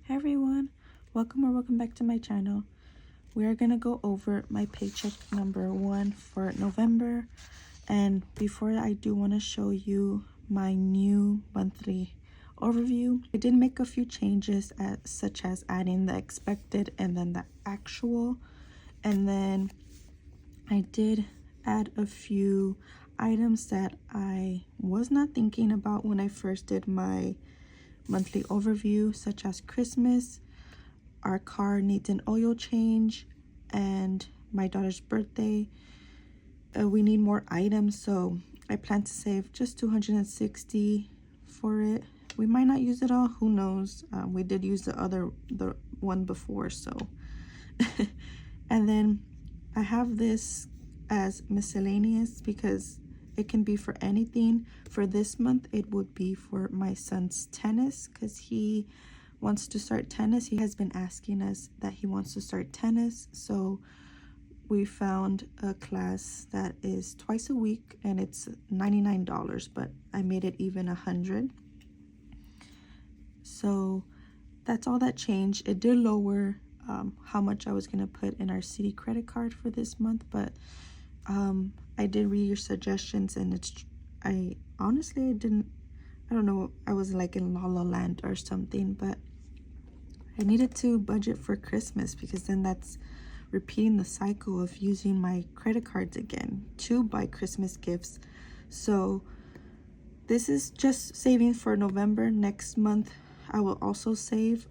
Hi everyone, welcome back to my channel. We are gonna go over my paycheck number 1 for November, and before I do want to show you my new monthly overview. I did make a few changes, such as adding the expected and then the actual, and then I did add a few items that I was not thinking about when I first did my monthly overview, such as Christmas, our car needs an oil change, and my daughter's birthday. We need more items, so I plan to save just $260 for it. We might not use it all, who knows. We did use the one before, so and then I have this as miscellaneous because it can be for anything. For this month, it would be for my son's tennis because he wants to start tennis. He has been asking us that he wants to start tennis, so we found a class that is twice a week and it's $99, but I made it even $100. So that's all that changed. It did lower how much I was gonna put in our city credit card for this month, but I did read your suggestions, and I honestly I don't know, I was like in La La Land or something, but I needed to budget for Christmas because then that's repeating the cycle of using my credit cards again to buy Christmas gifts. So this is just saving for November. Next month I will also save.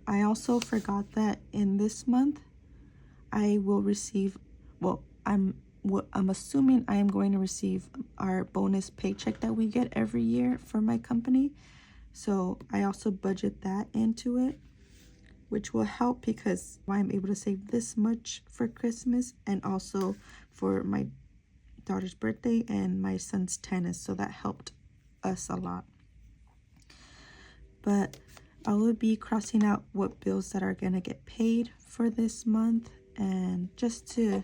I also forgot that in this month I will receive, I'm assuming I am going to receive our bonus paycheck that we get every year for my company. So I also budget that into it, which will help because I'm able to save this much for Christmas and also for my daughter's birthday and my son's tennis. So that helped us a lot. But I will be crossing out what bills that are going to get paid for this month, and just to,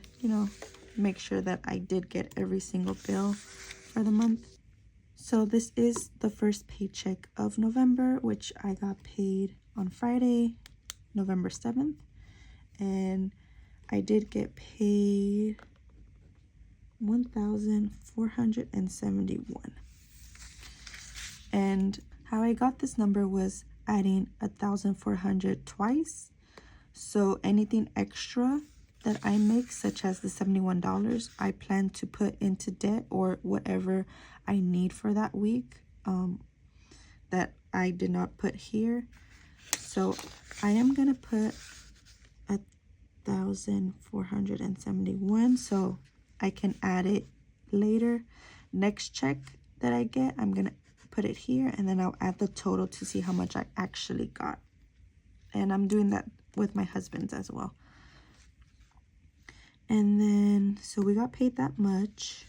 make sure that I did get every single bill for the month. So this is the first paycheck of November, which I got paid on Friday, November 7th, and I did get paid $1,471. And how I got this number was adding 1,400 twice. So anything extra that I make, such as the $71, I plan to put into debt or whatever I need for that week, that I did not put here. So I am gonna put 1,471 so I can add it later. Next check that I get, I'm gonna put it here, and then I'll add the total to see how much I actually got. And I'm doing that with my husband's as well. And then, so we got paid that much.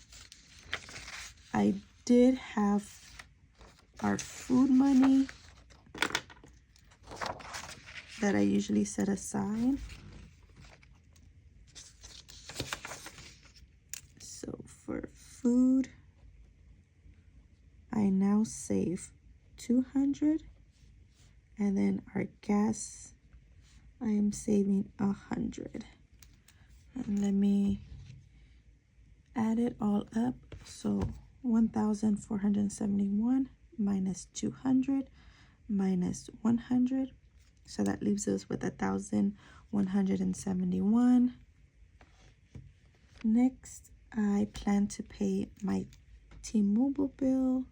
I did have our food money that I usually set aside. So for food, I now save $200, and then our gas, I am saving $100. And let me add it all up. So 1,471 minus 200 minus 100. So that leaves us with 1,171. Next, I plan to pay my T-Mobile bill.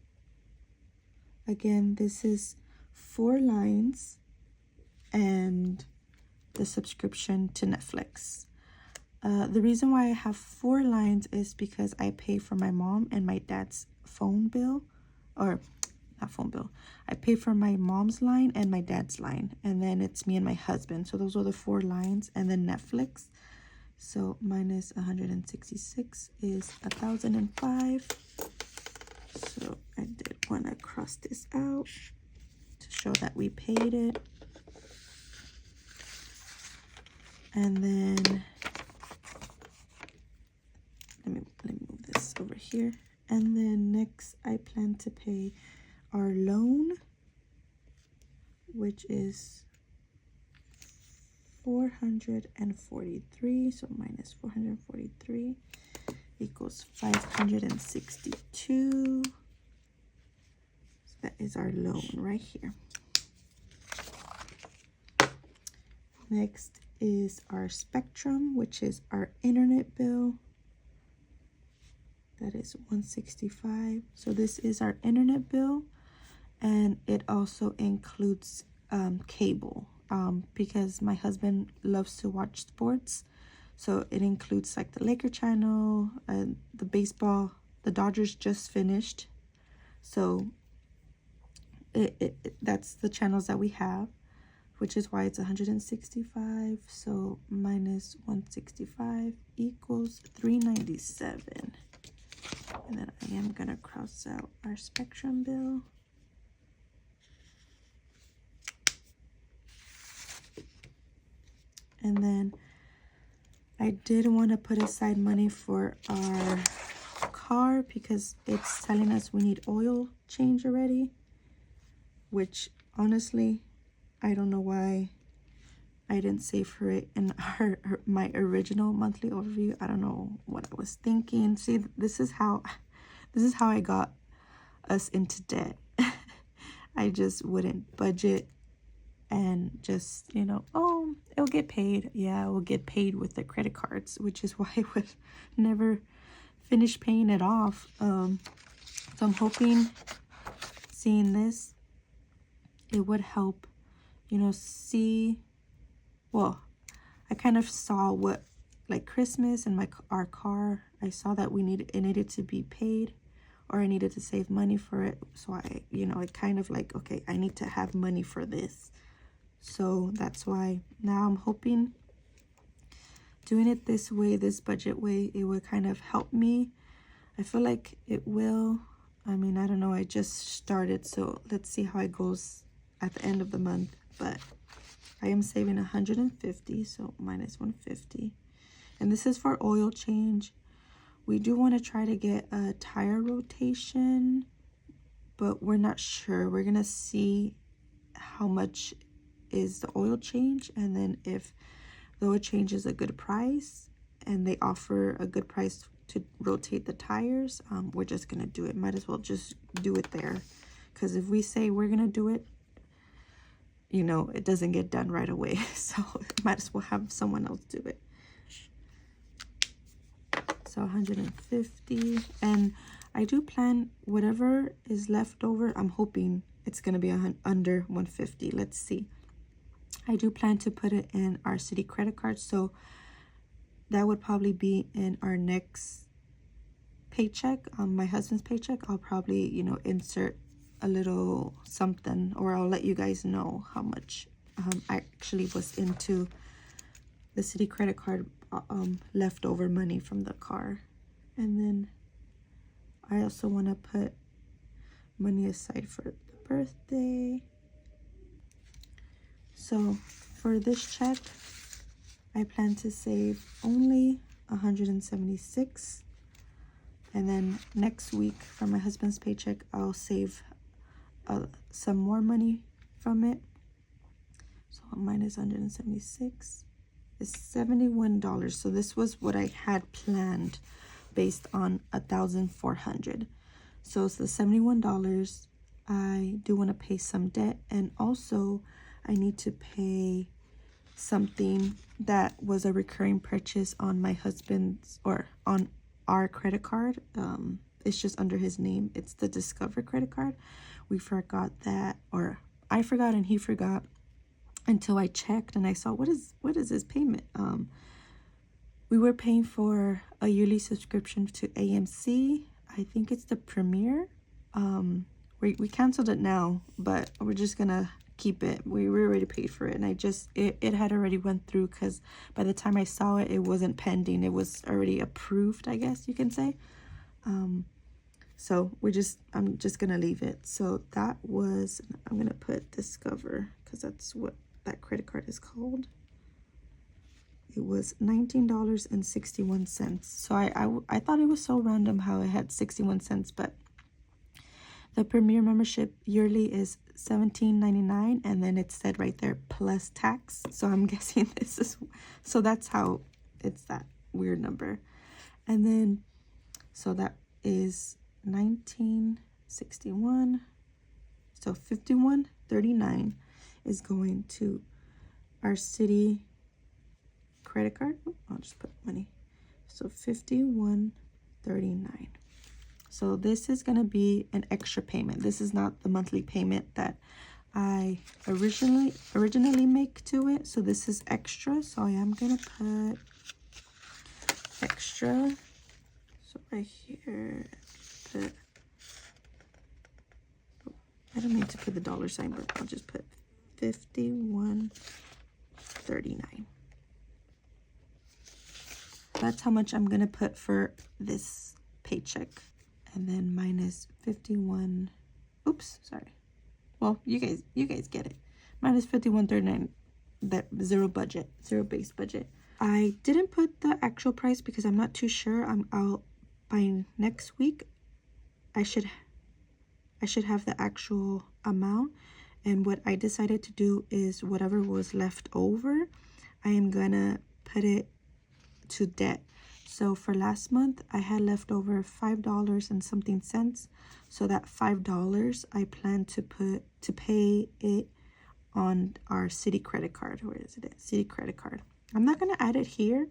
Again, this is 4 lines and the subscription to Netflix. The reason why I have 4 lines is because I pay for my mom and my dad's phone bill, or not phone bill. I pay for my mom's line and my dad's line, and then it's me and my husband. So those are the 4 lines, and then Netflix. So minus 166 is 1,005. So I did want to cross this out to show that we paid it. And then let me move this over here. And then next I plan to pay our loan which is 443. So minus 443 equals 562. So that is our loan right here. Next is our Spectrum, which is our internet bill. That is 165. So this is our internet bill, and it also includes cable, because my husband loves to watch sports. So it includes like the Laker channel and the baseball. The Dodgers just finished, so that's the channels that we have, which is why it's 165. So minus 165 equals 397. And then I am gonna cross out our Spectrum bill. And then I did want to put aside money for our car because it's telling us we need oil change already, which honestly, I don't know why I didn't save for it in my original monthly overview. I don't know what I was thinking. See, this is how I got us into debt. I just wouldn't budget and just, you know, oh, it'll get paid. Yeah, it will get paid with the credit cards, which is why I would never finish paying it off. So I'm hoping seeing this, it would help, you know, see, well, I kind of saw what, like Christmas and our car, I saw that it needed to be paid, or I needed to save money for it. So I, you know, it kind of like, okay, I need to have money for this. So that's why now I'm hoping doing it this way, this budget way, it would kind of help me. I feel like it will. I mean, I don't know. I just started, so let's see how it goes at the end of the month. But I am saving 150, so minus 150. And this is for oil change. We do want to try to get a tire rotation, but we're not sure. We're going to see how much is the oil change, and then if the oil change is a good price and they offer a good price to rotate the tires, we're just gonna do it. Might as well just do it there, because if we say we're gonna do it, you know, it doesn't get done right away. So might as well have someone else do it. So 150, and I do plan whatever is left over, I'm hoping it's gonna be under 150. Let's see. I do plan to put it in our city credit card, so that would probably be in our next paycheck, my husband's paycheck. I'll probably, you know, insert a little something, or I'll let you guys know how much I actually was into the city credit card leftover money from the car. And then I also want to put money aside for the birthday. So for this check, I plan to save only 176. And then next week for my husband's paycheck, I'll save some more money from it. So minus 176 is $71. So this was what I had planned based on 1,400. So it's the $71. I do want to pay some debt, and also I need to pay something that was a recurring purchase on my husband's, or on our credit card. It's just under his name. It's the Discover credit card. We forgot that, or I forgot and he forgot, until I checked and I saw, what is this payment? We were paying for a yearly subscription to AMC. I think it's the Premier. We canceled it now, but we're just gonna keep it. We already paid for it, and it had already went through, because by the time I saw it, it wasn't pending. It was already approved, I guess you can say. So I'm just gonna leave it. So that was, I'm gonna put Discover, because that's what that credit card is called. It was $19.61. So I thought it was so random how it had 61 cents, but The Premier membership yearly is $17.99, and then it said right there plus tax. So I'm guessing this is, so that's how it's that weird number. And then, so that is 1961. So 51.39 is going to our city credit card. I'll just put money. So 51.39. So this is going to be an extra payment. This is not the monthly payment that I originally make to it. So this is extra. So I am going to put extra. So right here, put, I don't mean to put the dollar sign, but I'll just put 51.39. That's how much I'm going to put for this paycheck. And then minus 51, oops, sorry. Well, you guys get it. Minus 51.39, that zero base budget. I didn't put the actual price because I'm not too sure. I'll by next week I should have the actual amount. And what I decided to do is whatever was left over, I am gonna put it to debt. So for last month, I had left over $5 and something cents. So that $5 I plan to pay it on our city credit card. Where is it? City credit card. I'm not gonna add it here.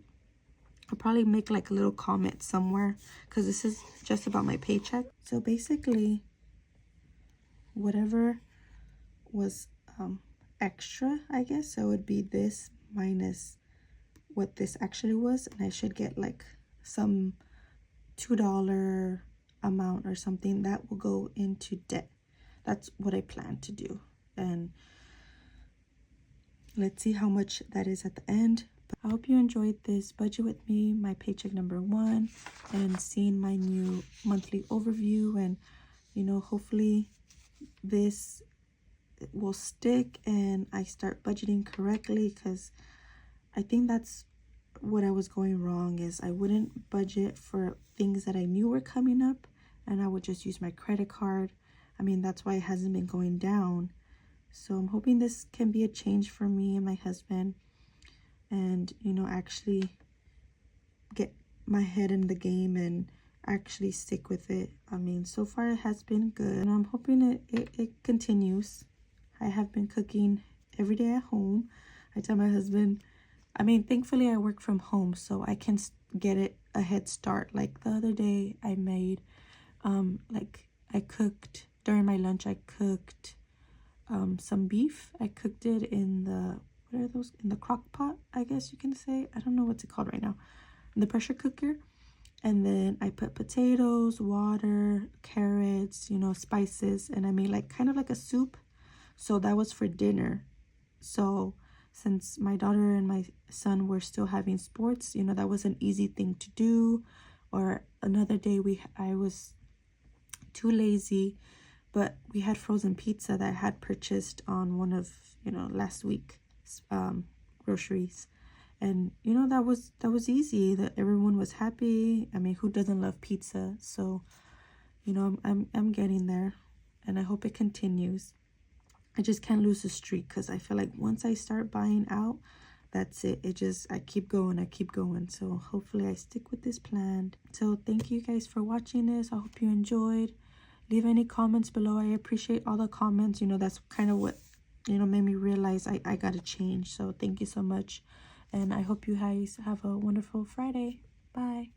I'll probably make like a little comment somewhere because this is just about my paycheck. So basically, whatever was extra, I guess, so it would be this minus what this actually was, and I should get like some $2 amount or something that will go into debt. That's what I plan to do, and let's see how much that is at the end. But I hope you enjoyed this budget with me, my paycheck number 1, and seeing my new monthly overview, and hopefully this will stick and I start budgeting correctly, because I think that's what I was going wrong, is I wouldn't budget for things that I knew were coming up, and I would just use my credit card. I mean, that's why it hasn't been going down. So I'm hoping this can be a change for me and my husband, and actually get my head in the game and actually stick with it. I mean, so far it has been good, and I'm hoping it continues. I have been cooking every day at home. I tell my husband, I mean, thankfully I work from home, so I can get it a head start. Like the other day I made, like I cooked, during my lunch I cooked some beef. I cooked it in the, what are those, in the crock pot, I guess you can say. I don't know what's it called right now. In the pressure cooker. And then I put potatoes, water, carrots, spices, and I made like kind of like a soup. So that was for dinner. So since my daughter and my son were still having sports, that was an easy thing to do. Or another day I was too lazy, but we had frozen pizza that I had purchased on one of last week's groceries, and that was easy. That everyone was happy. I mean, who doesn't love pizza? So I'm getting there, and I hope it continues. I just can't lose the streak, because I feel like once I start buying out, that's it. I keep going. So hopefully I stick with this plan. So thank you guys for watching this. I hope you enjoyed. Leave any comments below. I appreciate all the comments. That's kind of what made me realize I gotta change. So thank you so much, and I hope you guys have a wonderful Friday. Bye.